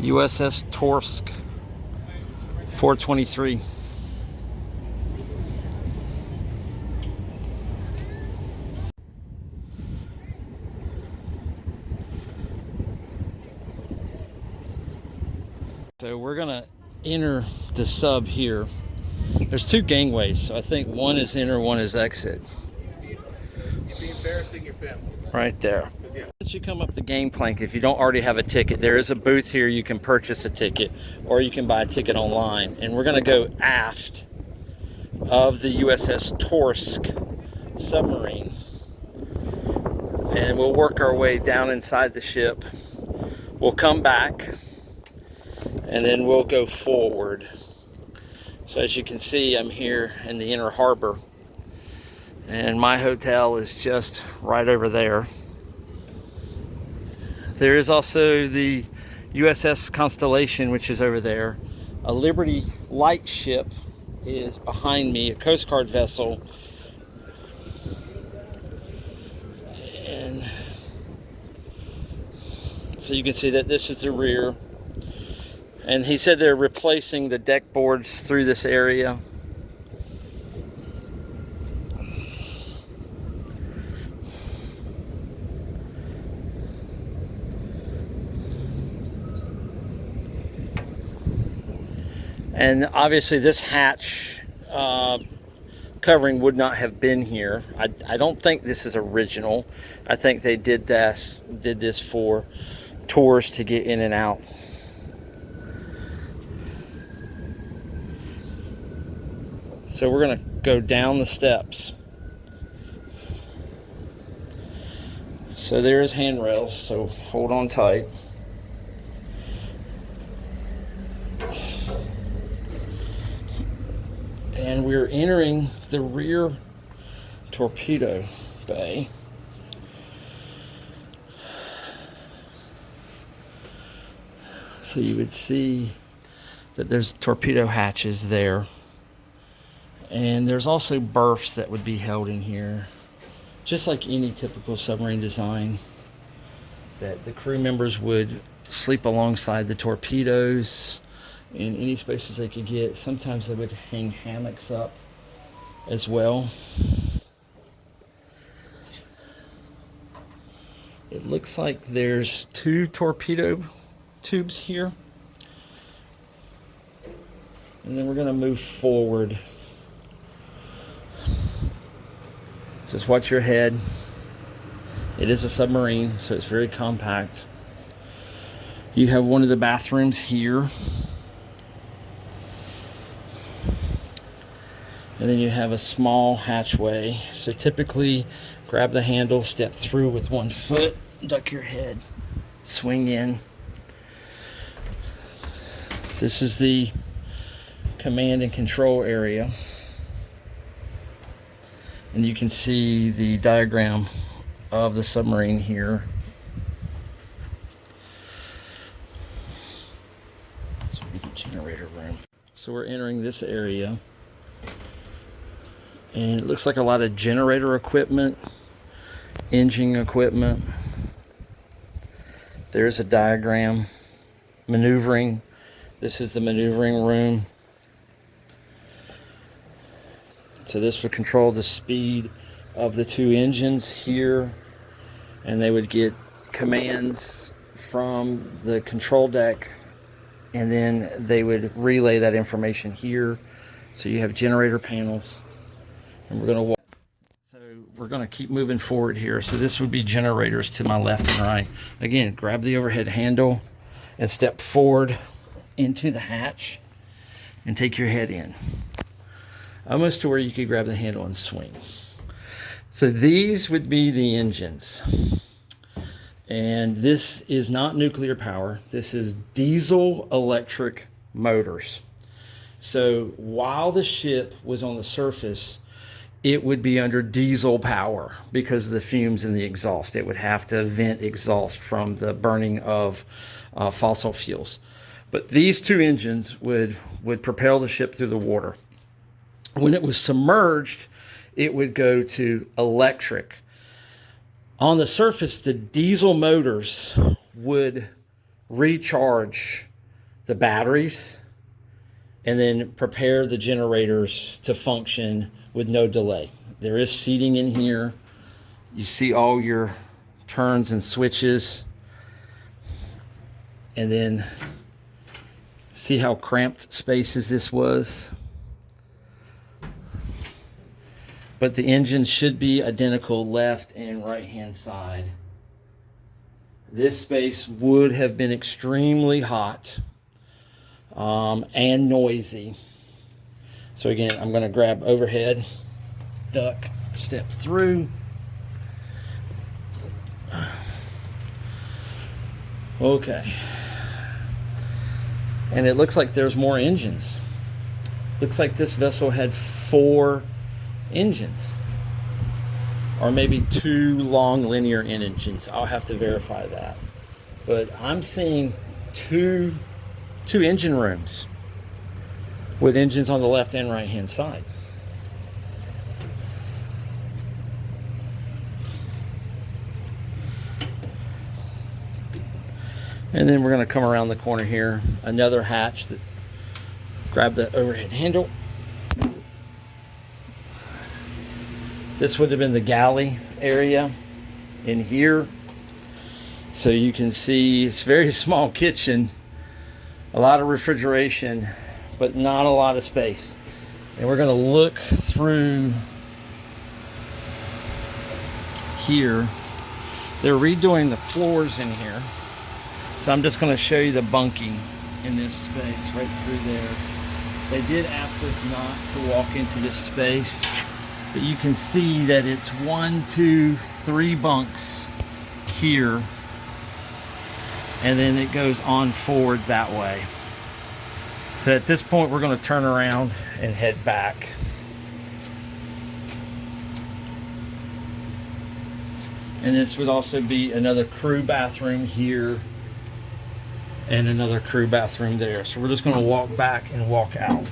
USS Torsk 423. So we're gonna enter the sub here. There's two gangways, so I think one is enter, one is exit. You'd be embarrassing your family. Right there. Once you come up the gangplank, if you don't already have a ticket, there is a booth here. You can purchase a ticket, or you can buy a ticket online. And we're gonna go aft of the USS Torsk submarine. And we'll work our way down inside the ship. We'll come back, and then we'll go forward. So as you can see, I'm here in the inner harbor, and my hotel is just right over there. There is also the USS Constellation, which is over there. A Liberty light ship is behind me, a Coast Guard vessel. And so you can see that this is the rear. And he said they're replacing the deck boards through this area. And obviously this hatch covering would not have been here. I don't think this is original. I think they did this for tours to get in and out. So we're gonna go down the steps. So there's handrails, so hold on tight. And we're entering the rear torpedo bay. So you would see that there's torpedo hatches there. And there's also berths that would be held in here, just like any typical submarine design, that the crew members would sleep alongside the torpedoes in any spaces they could get. Sometimes they would hang hammocks up as well. It looks like there's 2 torpedo tubes here. And then we're going to move forward. Just watch your head. It is a submarine, so it's very compact. You have one of the bathrooms here. And then you have a small hatchway. So typically, grab the handle, step through with one foot, duck your head, swing in. This is the command and control area. And you can see the diagram of the submarine here. This will be the generator room. So we're entering this area. And it looks like a lot of generator equipment, engine equipment. There's a diagram. Maneuvering. This is the maneuvering room. So this would control the speed of the 2 engines here. And they would get commands from the control deck. And then they would relay that information here. So you have generator panels. And we're going to keep moving forward here. So this would be generators to my left and right. Again, grab the overhead handle and step forward into the hatch and take your head in. Almost to where you could grab the handle and swing. So these would be the engines. And this is not nuclear power. This is diesel electric motors. So while the ship was on the surface, it would be under diesel power because of the fumes in the exhaust. It would have to vent exhaust from the burning of fossil fuels. But these 2 engines would propel the ship through the water. When it was submerged, it would go to electric. On the surface, the diesel motors would recharge the batteries, and then prepare the generators to function with no delay. There is seating in here. You see all your turns and switches. And then see how cramped spaces this was. But the engines should be identical left and right hand side. This space would have been extremely hot and noisy. So again, I'm going to grab overhead, duck, step through. Okay. And it looks like there's more engines. Looks like this vessel had 4 engines, or maybe 2 long linear engines. I'll have to verify that, but I'm seeing two engine rooms with engines on the left and right hand side. And then we're going to come around the corner here, another hatch that grab the overhead handle. This would have been the galley area in here. So you can see it's a very small kitchen, a lot of refrigeration, but not a lot of space. And we're going to look through here. They're redoing the floors in here. So I'm just going to show you the bunking in this space right through there. They did ask us not to walk into this space, but you can see that it's 1, 2, 3 bunks here, and then it goes on forward that way. So at this point we're going to turn around and head back. And this would also be another crew bathroom here and another crew bathroom there. So we're just going to walk back and walk out.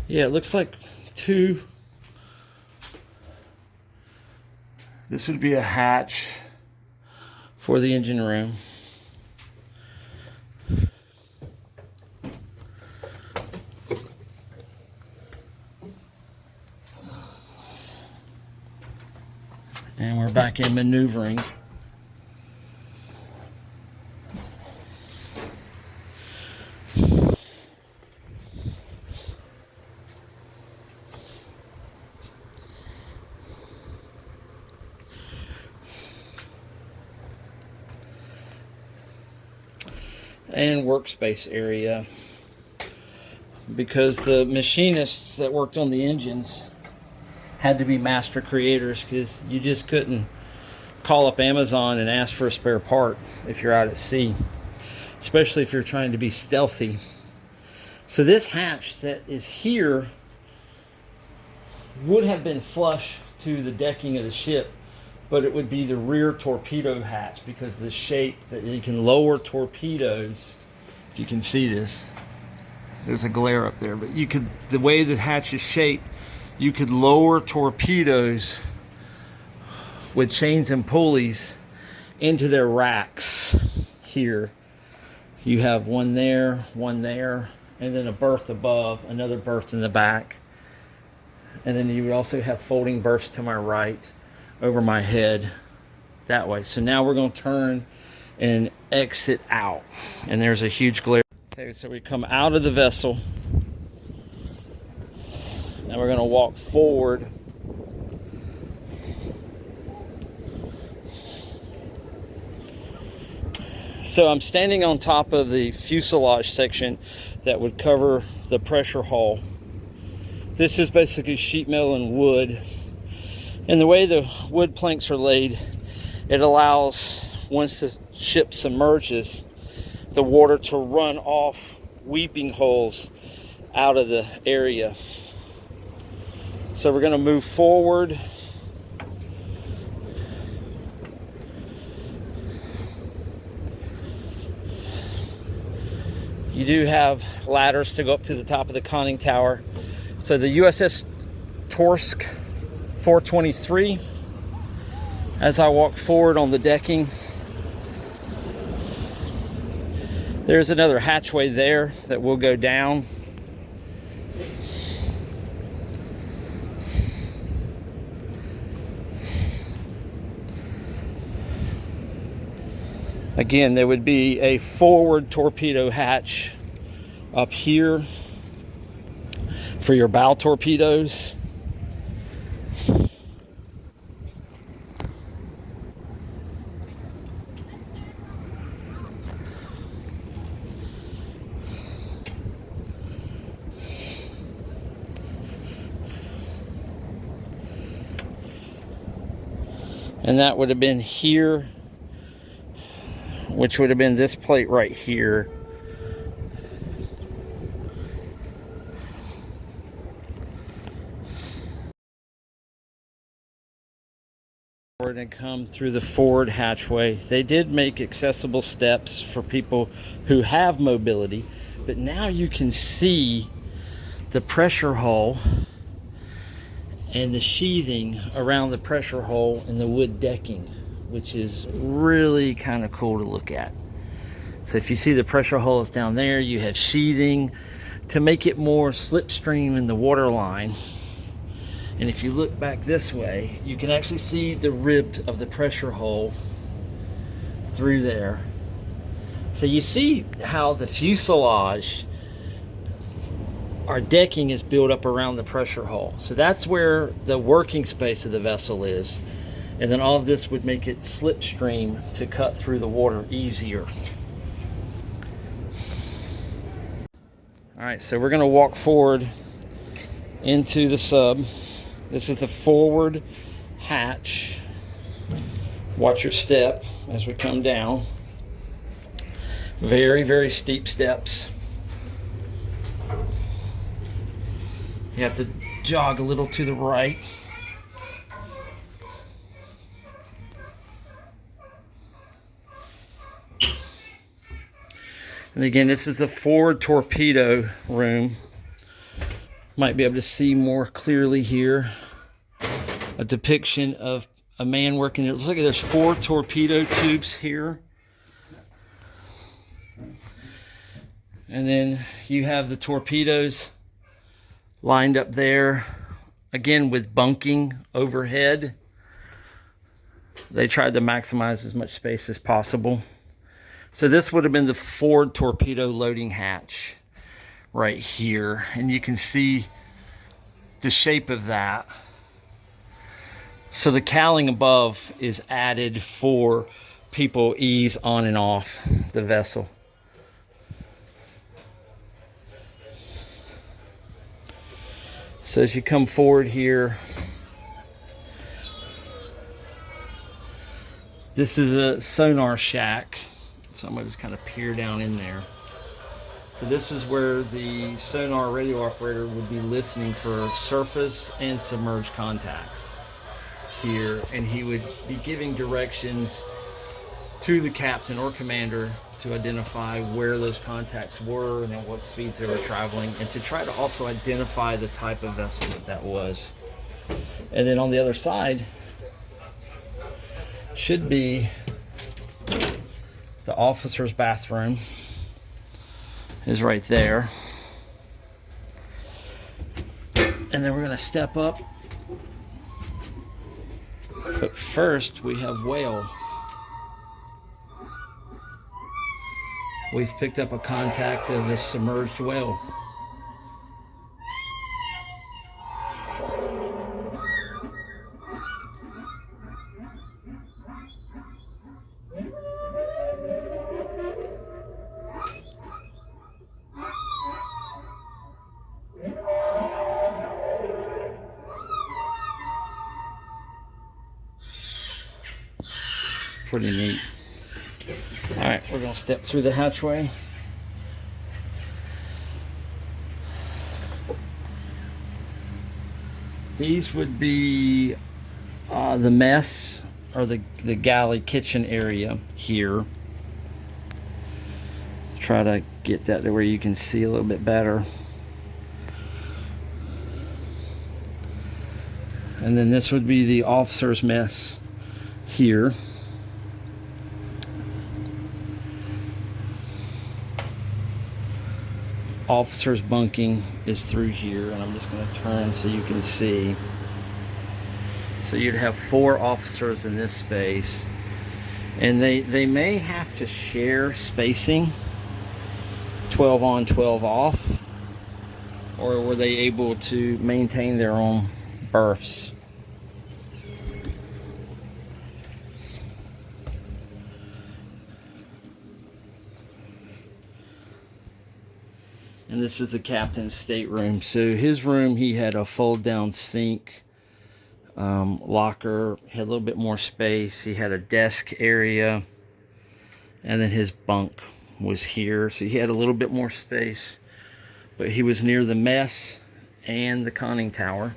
Yeah, it looks like 2. This would be a hatch for the engine room. And we're back in maneuvering. And workspace area, because the machinists that worked on the engines had to be master creators, because you just couldn't call up Amazon and ask for a spare part if you're out at sea, especially if you're trying to be stealthy. So this hatch that is here would have been flush to the decking of the ship, but it would be the rear torpedo hatch, because the shape that you can lower torpedoes. If you can see this, there's a glare up there, but you could, the way the hatch is shaped, you could lower torpedoes with chains and pulleys into their racks here. You have one there, and then a berth above, another berth in the back. And then you would also have folding berths to my right over my head that way. So now we're going to turn and exit out, and there's a huge glare. Okay, so we come out of the vessel, and we're going to walk forward. So I'm standing on top of the fuselage section that would cover the pressure hull. This is basically sheet metal and wood. And the way the wood planks are laid, it allows, once the ship submerges, the water to run off weeping holes out of the area. So we're going to move forward. You do have ladders to go up to the top of the conning tower. So the USS Torsk 423, as I walk forward on the decking, there's another hatchway there that will go down. Again, there would be a forward torpedo hatch up here for your bow torpedoes. And that would have been here, which would have been this plate right here. And come through the forward hatchway. They did make accessible steps for people who have mobility, but now you can see the pressure hull and the sheathing around the pressure hull and the wood decking, which is really kind of cool to look at. So if you see the pressure hull is down there, you have sheathing to make it more slipstream in the water line. And if you look back this way, you can actually see the rib of the pressure hull through there. So you see how the fuselage, our decking is built up around the pressure hull. So that's where the working space of the vessel is. And then all of this would make it slipstream to cut through the water easier. All right, so we're gonna walk forward into the sub. This is a forward hatch. Watch your step as we come down. Very, very steep steps. You have to jog a little to the right. And again, this is the forward torpedo room. Might be able to see more clearly here a depiction of a man working. It looks like there's 4 torpedo tubes here. And then you have the torpedoes lined up there, again with bunking overhead. They tried to maximize as much space as possible. So this would have been the forward torpedo loading hatch right here, and you can see the shape of that. So the cowling above is added for people ease on and off the vessel. So as you come forward here, this is a sonar shack. So I'm gonna just kind of peer down in there. So this is where the sonar radio operator would be listening for surface and submerged contacts here, and he would be giving directions to the captain or commander to identify where those contacts were and at what speeds they were traveling, and to try to also identify the type of vessel that was. And then on the other side should be the officer's bathroom. Is right there. And then we're going to step up. But first we have whale. We've picked up a contact of a submerged whale. Pretty neat. All right, we're gonna step through the hatchway. These would be the mess, or the galley kitchen area here. Try to get that to where you can see a little bit better. And then this would be the officer's mess here. Officer's bunking is through here, and I'm just going to turn so you can see. So you'd have 4 officers in this space, and they may have to share spacing, 12 on, 12 off, or were they able to maintain their own berths? And this is the captain's stateroom. So his room, he had a fold down sink, locker, had a little bit more space. He had a desk area, and then his bunk was here. So he had a little bit more space, but he was near the mess and the conning tower.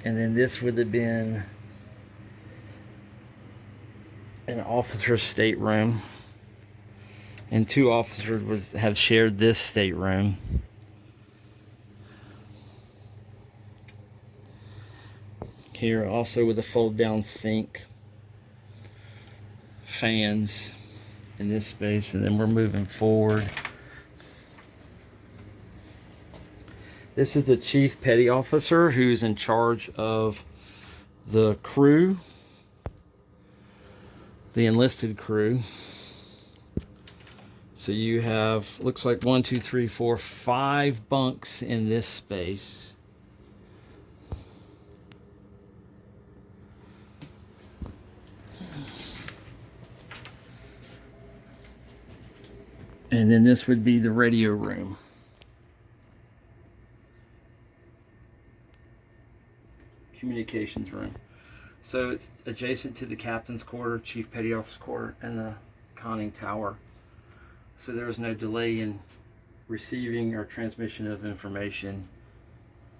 And then this would have been an officer's stateroom. And 2 officers have shared this stateroom. Here also with a fold down sink, fans in this space, and then we're moving forward. This is the chief petty officer who's in charge of the crew, the enlisted crew. So you have, looks like 1, 2, 3, 4, 5 bunks in this space. And then this would be the radio room. Communications room. So it's adjacent to the captain's quarter, chief petty officer's quarter, and the conning tower. So there was no delay in receiving or transmission of information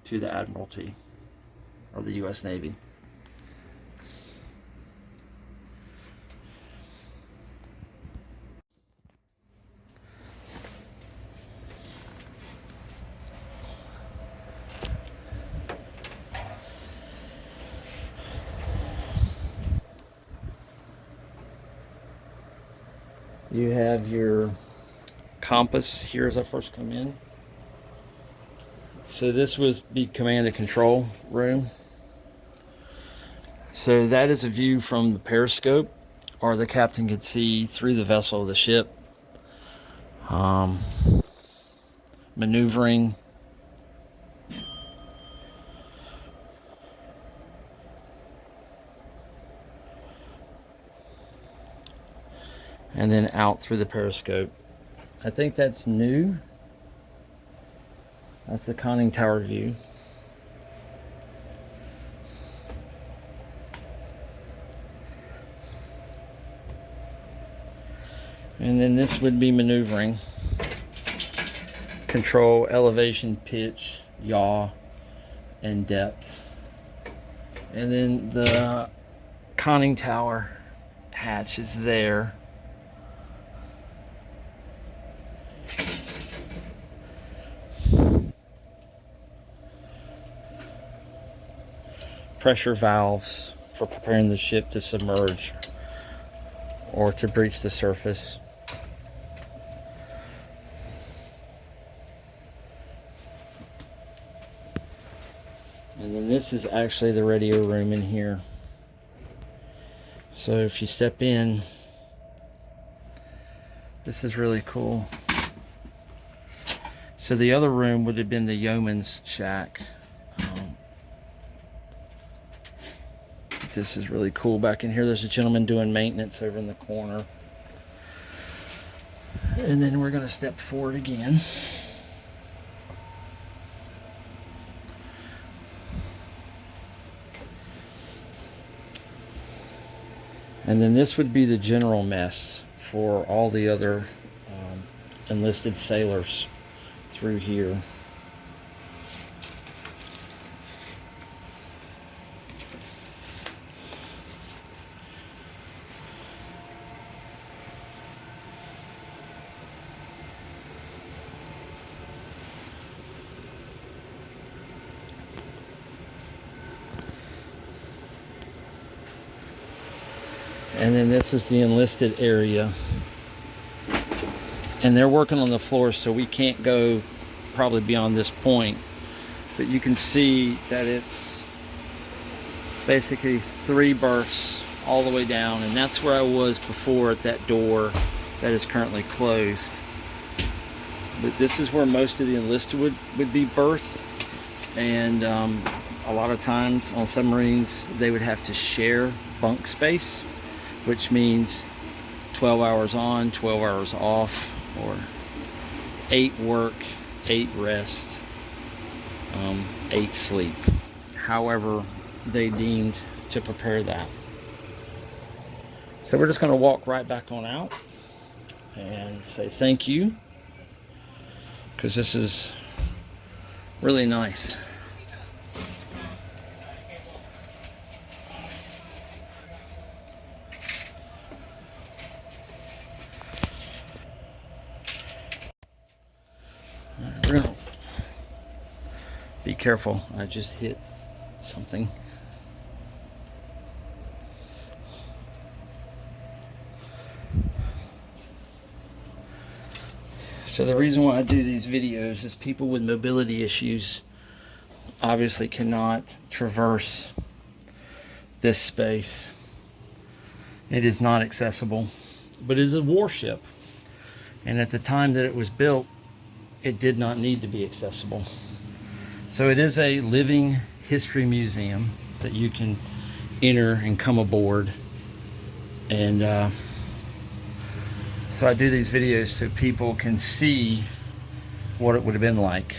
to the Admiralty or the U.S. Navy. You have your compass here as I first come in. So this was the command and control room. So that is a view from the periscope, or the captain could see through the vessel of the ship. Maneuvering. And then out through the periscope. I think that's new. That's the conning tower view. And then this would be maneuvering. Control elevation, pitch, yaw, and depth. And then the conning tower hatch is there. Pressure valves for preparing the ship to submerge or to breach the surface. And then this is actually the radio room in here. So if you step in, this is really cool. So the other room would have been the yeoman's shack. This is really cool. Back in here, there's a gentleman doing maintenance over in the corner. And then we're going to step forward again. And then this would be the general mess for all the other enlisted sailors through here. And then this is the enlisted area. And they're working on the floor, so we can't go probably beyond this point. But you can see that it's basically 3 berths all the way down, and that's where I was before, at that door that is currently closed. But this is where most of the enlisted would be berthed, and a lot of times on submarines they would have to share bunk space, which means 12 hours on, 12 hours off, or 8 work, 8 rest, 8 sleep. However they deemed to prepare that. So we're just going to walk right back on out and say thank you, because this is really nice. We're gonna be careful. I just hit something. So the reason why I do these videos is people with mobility issues obviously cannot traverse this space. It is not accessible, but it is a warship. And at the time that it was built, it did not need to be accessible. So it is a living history museum that you can enter and come aboard. And so I do these videos so people can see what it would have been like.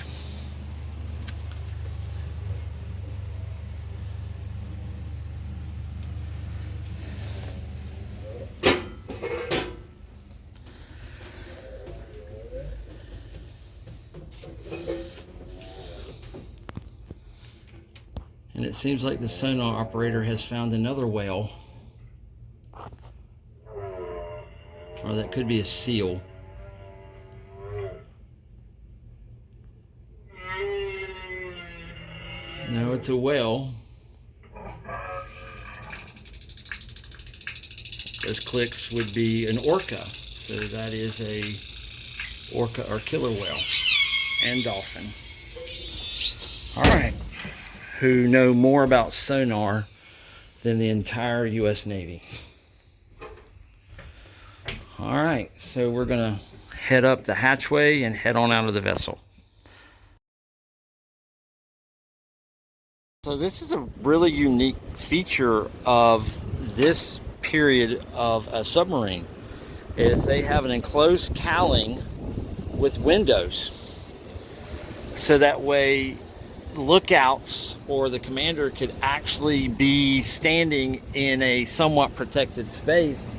And it seems like the sonar operator has found another whale. Or that could be a seal. No, it's a whale. Those clicks would be an orca. So that is a orca or killer whale. And dolphin. Alright. Who know more about sonar than the entire U.S. Navy. Alright, so we're going to head up the hatchway and head on out of the vessel. So this is a really unique feature of this period of a submarine, is they have an enclosed cowling with windows. So that way lookouts or the commander could actually be standing in a somewhat protected space,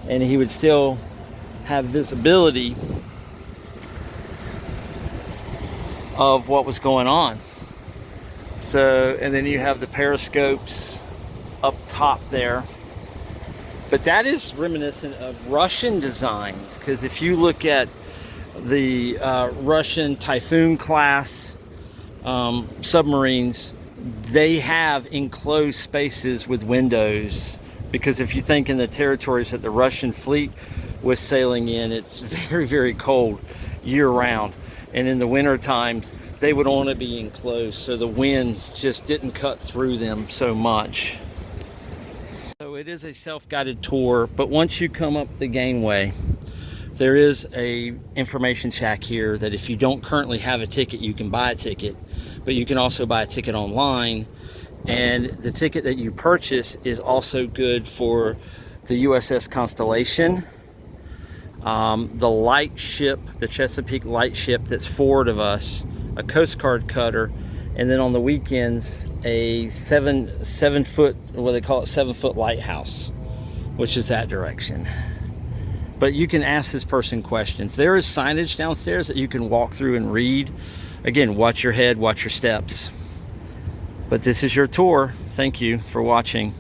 and he would still have visibility of what was going on. So, and then you have the periscopes up top there. But that is reminiscent of Russian designs, because if you look at the Russian Typhoon class submarines, they have enclosed spaces with windows, because if you think in the territories that the Russian fleet was sailing in, it's very, very cold year-round, and in the winter times they would only be enclosed so the wind just didn't cut through them so much. So it is a self-guided tour, but once you come up the gangway, there is a information shack here that if you don't currently have a ticket, you can buy a ticket, but you can also buy a ticket online. And the ticket that you purchase is also good for the USS Constellation, the light ship, the Chesapeake light ship that's forward of us, a Coast Guard cutter, and then on the weekends a seven foot, what they call it, 7-foot lighthouse, which is that direction. But you can ask this person questions. There is signage downstairs that you can walk through and read. Again, watch your head, watch your steps. But this is your tour. Thank you for watching.